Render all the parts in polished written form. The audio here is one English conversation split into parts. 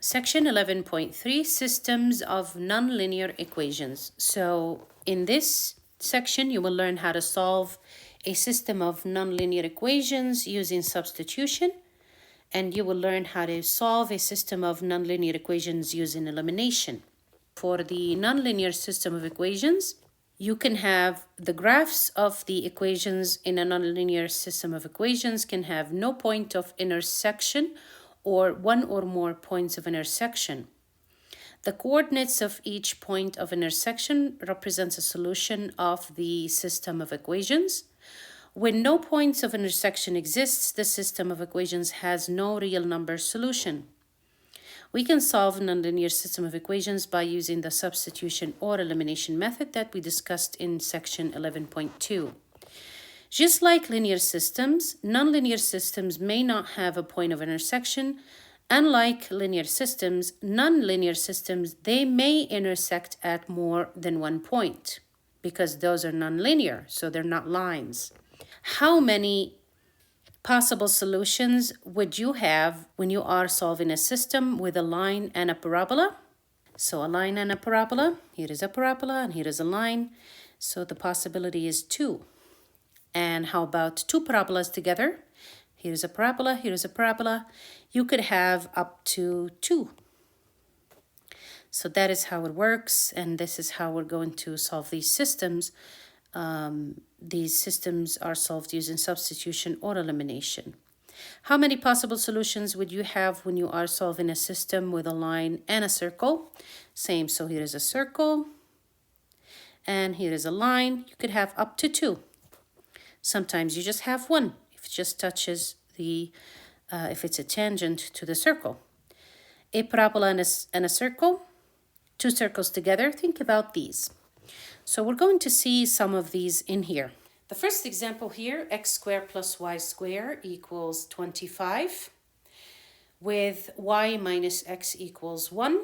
Section 11.3, Systems of Nonlinear Equations. So in this section, you will learn how to solve a system of nonlinear equations using substitution, and you will learn how to solve a system of nonlinear equations using elimination. For the nonlinear system of equations, you can have the graphs of the equations in a nonlinear system of equations can have no point of intersection or one or more points of intersection. The coordinates of each point of intersection represents a solution of the system of equations. When no points of intersection exists, the system of equations has no real number solution. We can solve a nonlinear system of equations by using the substitution or elimination method that we discussed in section 11.2. Just like linear systems, nonlinear systems may not have a point of intersection. Unlike linear systems, nonlinear systems, they may intersect at more than one point because those are nonlinear, so they're not lines. How many possible solutions would you have when you are solving a system with a line and a parabola? So a line and a parabola, here is a parabola and here is a line. So the possibility is 2. And how about 2 parabolas together? Here's a parabola, here's a parabola. You could have up to 2. So that is how it works, and this is how we're going to solve these systems. These systems are solved using substitution or elimination. How many possible solutions would you have when you are solving a system with a line and a circle? Same, so here is a circle, and here is a line. You could have up to 2. Sometimes you just have 1 if it just touches the, if it's a tangent to the circle. A parabola and a circle, 2 circles together. Think about these. So we're going to see some of these in here. The first example here, x squared plus y squared equals 25, with y minus x equals 1.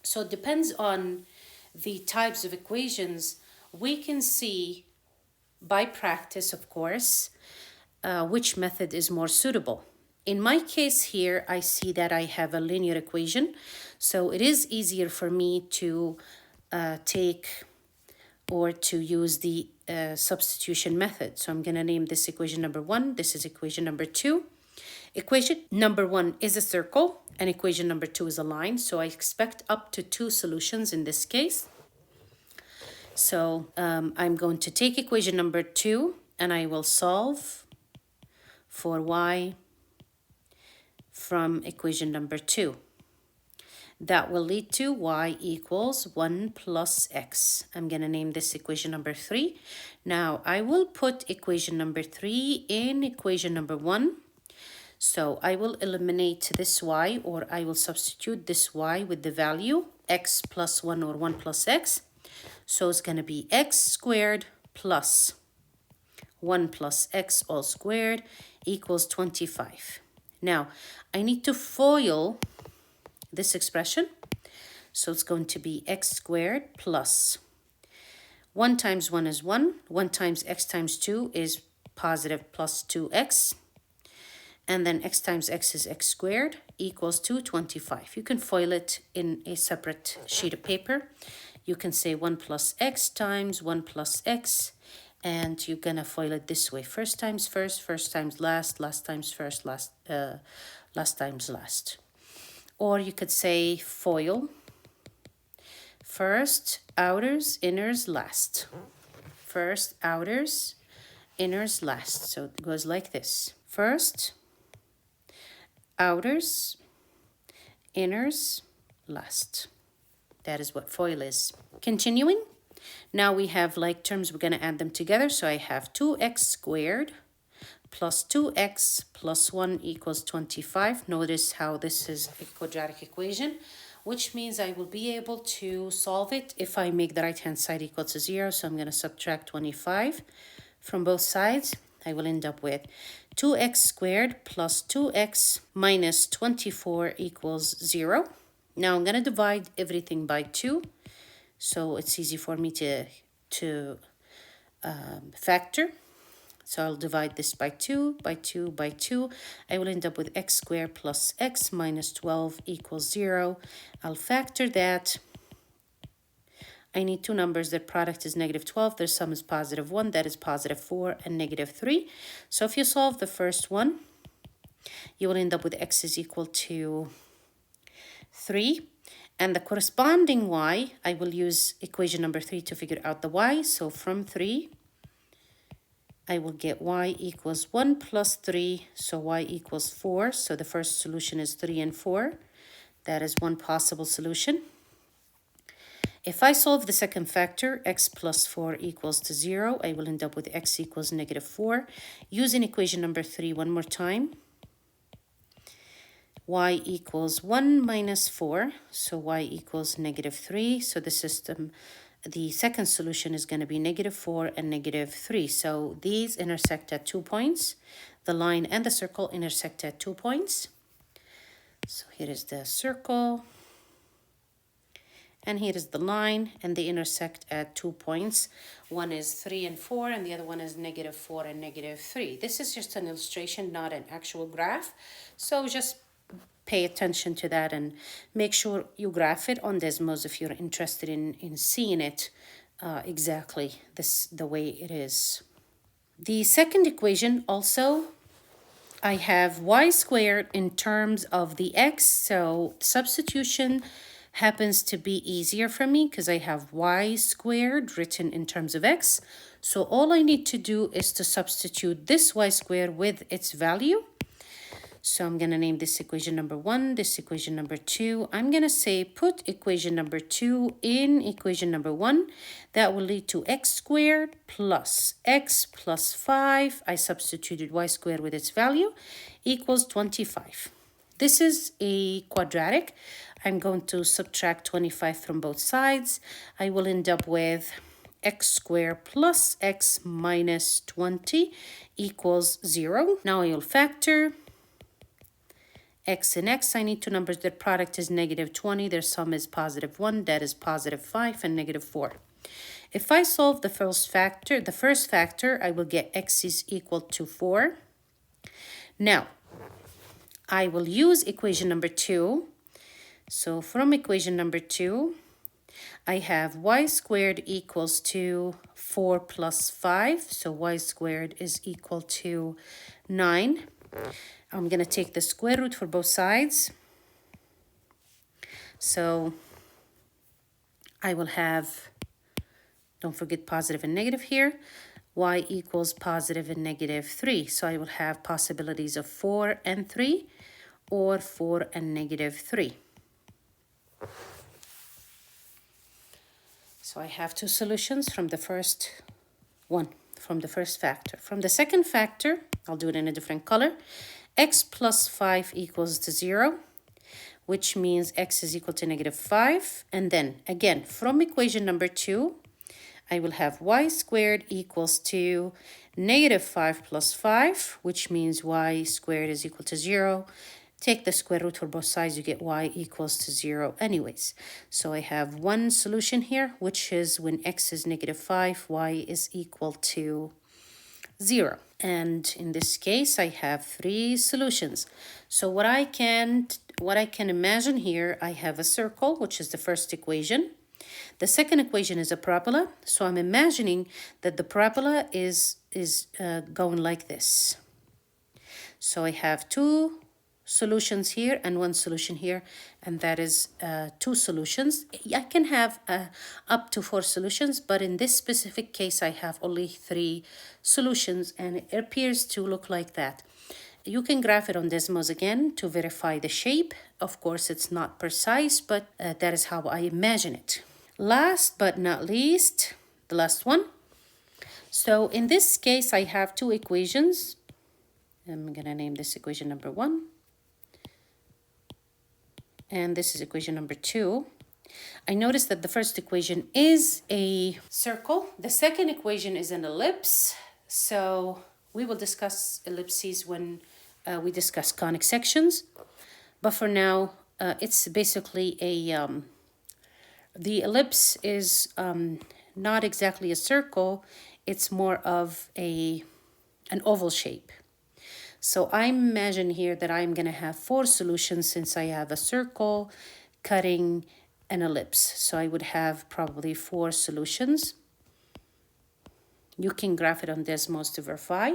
So it depends on the types of equations. We can see by practice, of course, which method is more suitable. In my case here, I see that I have a linear equation, so it is easier for me to take or to use the substitution method. So I'm going to name this equation number 1. This is equation number 2. Equation number 1 is a circle, and equation number 2 is a line. So I expect up to 2 solutions in this case. So I'm going to take equation number 2 and I will solve for y from equation number 2. That will lead to y equals 1 plus x. I'm going to name this equation number 3. Now I will put equation number 3 in equation number 1. So I will eliminate this y, or I will substitute this y with the value x plus 1 or 1 plus x. So it's going to be x squared plus 1 plus x all squared equals 25. Now, I need to FOIL this expression. So it's going to be x squared plus 1 times 1 is 1. 1 times x times 2 is positive plus 2x. And then x times x is x squared equals 225. You can FOIL it in a separate sheet of paper. You can say 1 plus x times 1 plus x, and you're going to FOIL it this way. First times first, first times last, last times first, last times last. Or you could say FOIL, first, outers, inners, last. First, outers, inners, last. So it goes like this. First, outers, inners, last. That is what FOIL is. Continuing, now we have like terms, we're going to add them together. So I have 2x squared plus 2x plus 1 equals 25. Notice how this is a quadratic equation, which means I will be able to solve it if I make the right-hand side equal to 0. So I'm going to subtract 25 from both sides. I will end up with 2x squared plus 2x minus 24 equals 0. Now I'm going to divide everything by 2, so it's easy for me to factor. So I'll divide this by 2, by 2, by 2. I will end up with x squared plus x minus 12 equals 0. I'll factor that. I need two numbers. Their product is negative 12. Their sum is positive 1. That is positive 4 and negative 3. So if you solve the first one, you will end up with x is equal to 3. And the corresponding y, I will use equation number 3 to figure out the y. So from 3, I will get y equals 1 plus 3, so y equals 4. So the first solution is 3 and 4. That is one possible solution. If I solve the second factor, x plus 4 equals to 0, I will end up with x equals negative 4. Using equation number 3 one more time, y equals 1 minus 4, so y equals negative 3. So the second solution is going to be negative 4 and negative 3. So these intersect at 2 points. The line and the circle intersect at 2 points. So here is the circle. And here is the line, and they intersect at 2 points. One is 3 and 4, and the other one is negative 4 and negative 3. This is just an illustration, not an actual graph. So just pay attention to that and make sure you graph it on Desmos if you're interested in seeing it exactly the way it is. The second equation also, I have y squared in terms of the x, so substitution happens to be easier for me because I have y squared written in terms of x. So all I need to do is to substitute this y squared with its value. So I'm going to name this equation number 1, this equation number 2. I'm going to say put equation number 2 in equation number 1. That will lead to x squared plus x plus 5. I substituted y squared with its value equals 25. This is a quadratic. I'm going to subtract 25 from both sides. I will end up with x squared plus x minus 20 equals 0. Now I will factor x and x. I need two numbers. Their product is negative 20. Their sum is positive 1. That is positive 5 and negative 4. If I solve the first factor, I will get x is equal to 4. Now, I will use equation number 2. So from equation number 2, I have y squared equals to 4 plus 5. So y squared is equal to 9. I'm going to take the square root for both sides. So I will have, don't forget positive and negative here, y equals positive and negative 3. So I will have possibilities of 4 and 3 or 4 and negative 3. So I have two solutions from the first one, from the first factor. From the second factor, I'll do it in a different color. X plus 5 equals to 0, which means x is equal to negative 5. And then again, from equation number 2, I will have y squared equals to negative 5 plus 5, which means y squared is equal to 0. Take the square root for both sides, you get y equals to 0 anyways. So I have one solution here, which is when x is negative 5, y is equal to 0. And in this case, I have three solutions. So what I can imagine here, I have a circle, which is the first equation. The second equation is a parabola. So I'm imagining that the parabola is going like this. So I have two solutions here and one solution here, and that is two solutions. I can have up to 4 solutions, but in this specific case I have only 3 solutions, and it appears to look like that. You can graph it on Desmos again to verify the shape. Of course, it's not precise, but that is how I imagine it. Last but not least, the last one. So in this case, I have two equations. I'm going to name this equation number 1. And this is equation number 2. I noticed that the first equation is a circle. The second equation is an ellipse. So we will discuss ellipses when we discuss conic sections. But for now, it's basically the ellipse is not exactly a circle. It's more of a an oval shape. So I imagine here that I'm going to have 4 solutions since I have a circle cutting an ellipse. So I would have probably 4 solutions. You can graph it on Desmos to verify.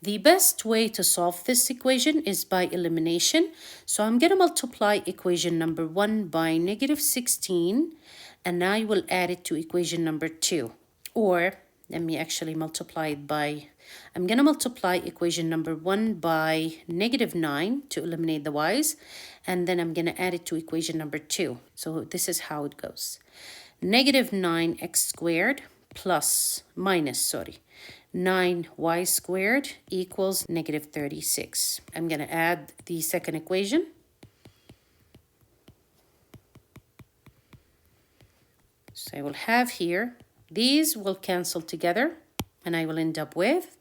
The best way to solve this equation is by elimination. So I'm going to multiply equation number 1 by negative 16, and I will add it to equation number 2. Or let me actually multiply it by, I'm going to multiply equation number 1 by negative 9 to eliminate the y's, and then I'm going to add it to equation number 2. So this is how it goes. Negative 9x squared plus, minus, 9y squared equals negative 36. I'm going to add the second equation. So I will have here, these will cancel together, and I will end up with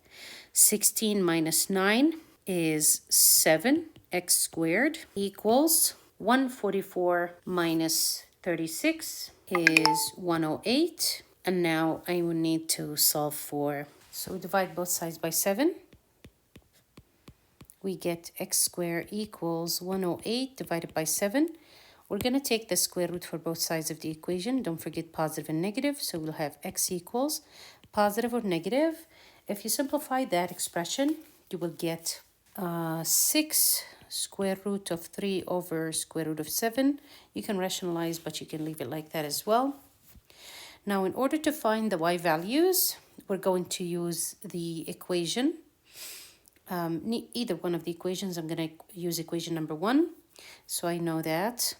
16 minus 9 is 7x squared equals 144 minus 36 is 108. And now I will need to solve for, so we divide both sides by 7. We get x squared equals 108 divided by 7. We're going to take the square root for both sides of the equation. Don't forget positive and negative. So we'll have x equals positive or negative. If you simplify that expression, you will get 6 square root of 3 over square root of 7. You can rationalize, but you can leave it like that as well. Now, in order to find the y values, we're going to use the equation. Either one of the equations, I'm going to use equation number 1. So I know that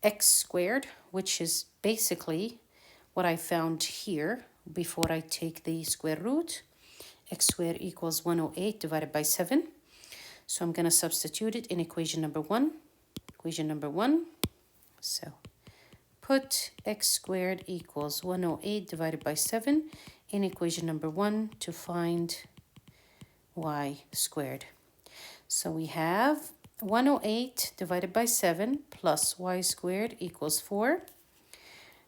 x squared, which is basically what I found here before I take the square root, x squared equals 108 divided by 7. So I'm going to substitute it in equation number 1. Equation number 1. So put x squared equals 108 divided by 7 in equation number 1 to find y squared. So we have 108 divided by 7 plus y squared equals 4.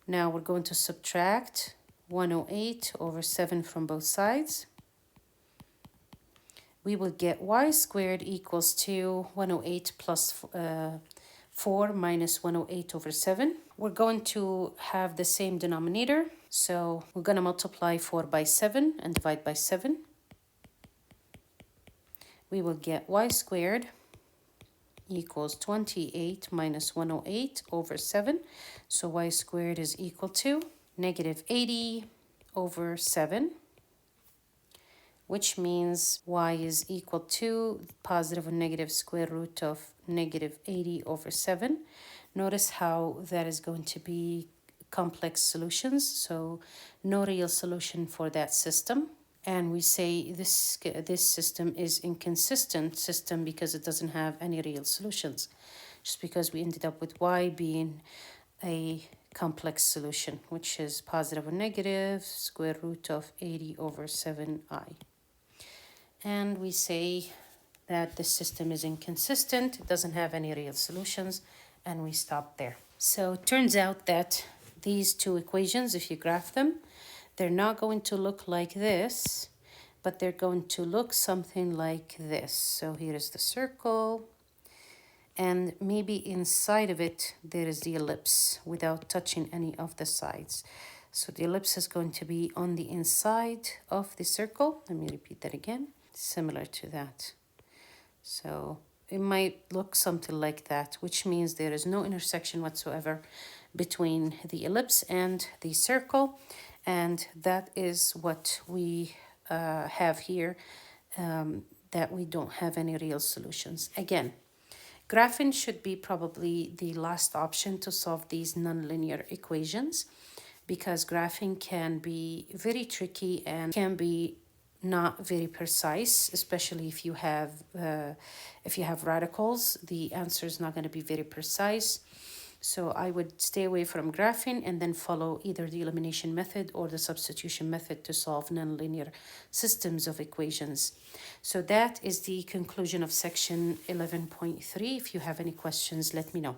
Now we're going to subtract 108 over 7 from both sides. We will get y squared equals to 108 plus 4 minus 108 over 7. We're going to have the same denominator. So we're going to multiply 4 by 7 and divide by 7. We will get y squared equals 28 minus 108 over 7. So y squared is equal to negative 80 over 7, which means y is equal to positive or negative square root of negative 80 over 7. Notice how that is going to be complex solutions, so no real solution for that system. And we say this system is inconsistent system because it doesn't have any real solutions, just because we ended up with y being a complex solution, which is positive or negative square root of 80 over 7i. And we say that the system is inconsistent, it doesn't have any real solutions, and we stop there. So it turns out that these two equations, if you graph them, they're not going to look like this, but they're going to look something like this. So here is the circle, and maybe inside of it, there is the ellipse without touching any of the sides. So the ellipse is going to be on the inside of the circle. Let me repeat that again, similar to that. So it might look something like that, which means there is no intersection whatsoever between the ellipse and the circle. And that is what we have here, that we don't have any real solutions. Again, graphing should be probably the last option to solve these nonlinear equations, because graphing can be very tricky and can be not very precise, especially if you have radicals. The answer is not going to be very precise. So I would stay away from graphing and then follow either the elimination method or the substitution method to solve nonlinear systems of equations. So that is the conclusion of section 11.3. If you have any questions, let me know.